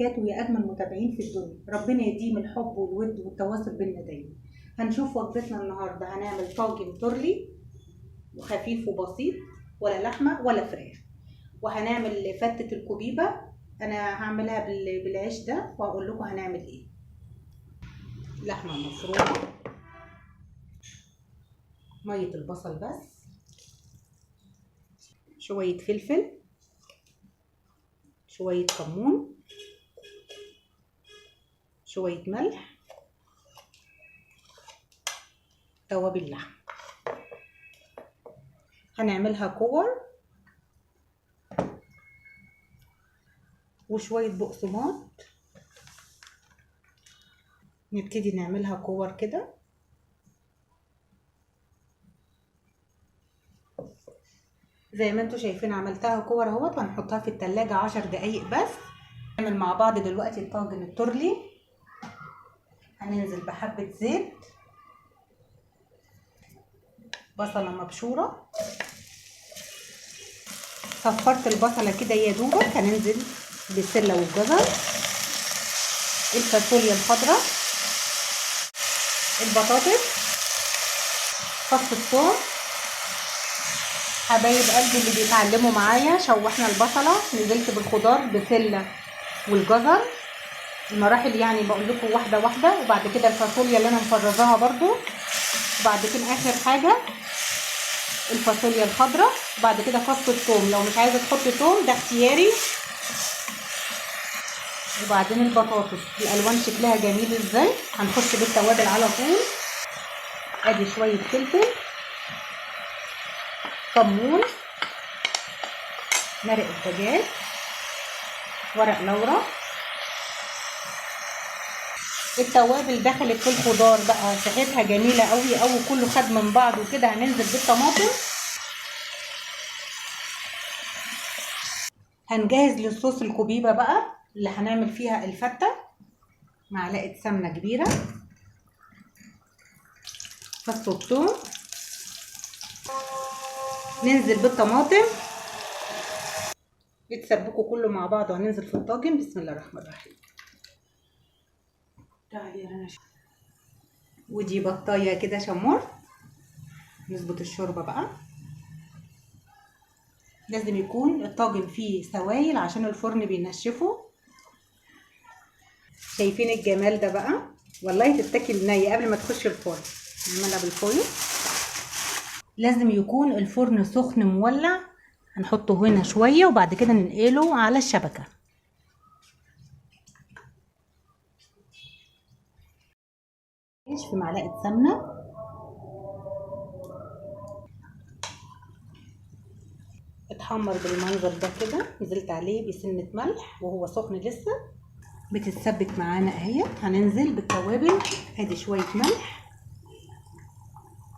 مشاهدات ويا اجمل متابعين في الدنيا. ربنا يديم الحب والود والتواصل بينا دايما. هنشوف وجبتنا النهارده. هنعمل طاجن تورلي وخفيف وبسيط، ولا لحمه ولا فراخ. وهنعمل فتة الكوبيبه. انا هعملها بالعيش ده وهقول لكم هنعمل ايه. لحمه مفرومه، ميه البصل بس، شويه فلفل، شويه كمون، شويه ملح، توابل لحم. هنعملها كور وشويه بقسماط. نبتدي نعملها كور كده. زي ما انتوا شايفين عملتها كور اهوت، وهنحطها في التلاجة 10 دقايق بس. نعمل مع بعض دلوقتي الطاجن التورلي. هننزل بحبة زيت، بصلة مبشورة، صفرت البصلة كده يا دوبك. هننزل بالسلة والجزر، الفاصوليا الخضراء، البطاطس، فص الثوم. حبايب قلبي اللي بيتعلموا معايا، شوحنا البصلة، نزلت بالخضار بسلة والجزر، المراحل يعني بقول لكم واحدة واحدة. وبعد كده الفاصوليا اللي انا مفرزاها برضو، وبعد كده اخر حاجة الفاصوليا الخضراء، وبعد كده فص الثوم. لو مش عايزة تحطي ثوم ده اختياري. وبعدين البطاطس، الالوان شكلها جميل ازاي. هنخش بالتوابل على طول. ادي شوية فلفل، كمون، مرق الدجاج، ورق لورا. التوابل دخلت في الخضار بقى، ريحتها جميله قوي قوي، كله خد من بعض وكده. هننزل بالطماطم. هنجهز للصوص الكوبيبه بقى اللي هنعمل فيها الفته. معلقه سمنه كبيره، فص الثوم، ننزل بالطماطم يتسبكوا كله مع بعض، وهننزل في الطاجن. بسم الله الرحمن الرحيم. تعالي يا رنا. ودي بطايه كده شمور. نظبط الشوربه بقى. لازم يكون الطاجن فيه سوائل عشان الفرن بينشفه. شايفين الجمال ده بقى؟ والله تتاكل نيه قبل ما تخش الفرن. نعملها بالفويل. لازم يكون الفرن سخن مولع. هنحطه هنا شويه وبعد كده ننقله على الشبكه. في معلقه سمنه، اتحمر بالمنظر ده كده. نزلت عليه بسنه ملح وهو سخن لسه، بتتسبك معانا اهيت. هننزل بالتوابل. ادي شويه ملح،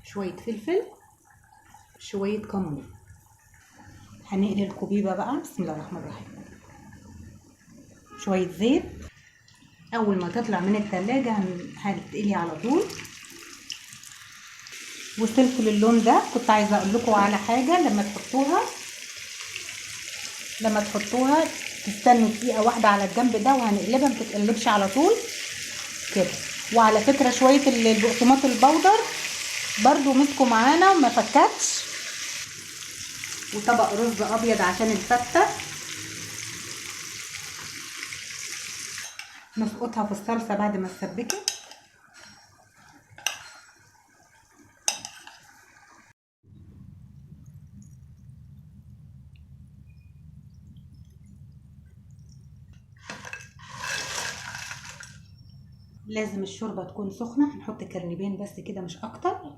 شويه فلفل، شويه كمون. هنقلي الكوبيبه بقى. بسم الله الرحمن الرحيم. شويه زيت. اول ما تطلع من التلاجة هتقلي على طول. وصلت للون ده. كنت عايزه اقول لكم على حاجه. لما تحطوها تستنوا دقيقه واحده على الجنب ده، وهنقلبها ما تتقلبش على طول كده. وعلى فكره شويه البقسماط البودر برضو مسكوا معانا ما فكتش. وطبق رز ابيض عشان الفته. نسقطها في الصلصه بعد ما تسبكت. لازم الشوربه تكون سخنه. هنحط كرنبين بس كده مش اكتر.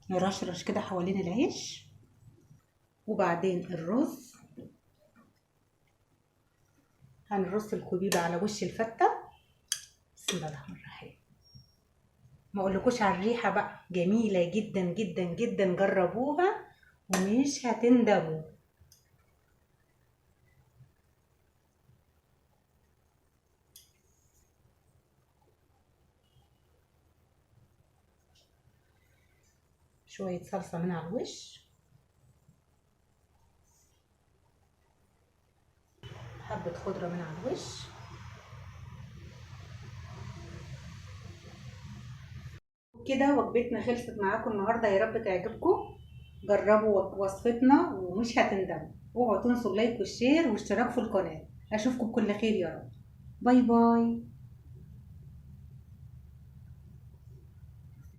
نرشرش كده حوالين العيش. وبعدين الرز. هنرص الكوبيبه على وش الفته. بسم الله الرحمن الرحيم. ما اقولكوش على الريحه بقى، جميله جدا جدا جدا. جربوها ومش هتندموا. شويه صلصه من على الوش، حبه خضره من على الوش. وبكده وجبتنا خلصت معاكم النهارده، يا رب تعجبكم. جربوا وصفتنا ومش هتندموا. اوعوا تنسوا اللايك والشير واشتراك في القناه. اشوفكم بكل خير يا رب. باي باي.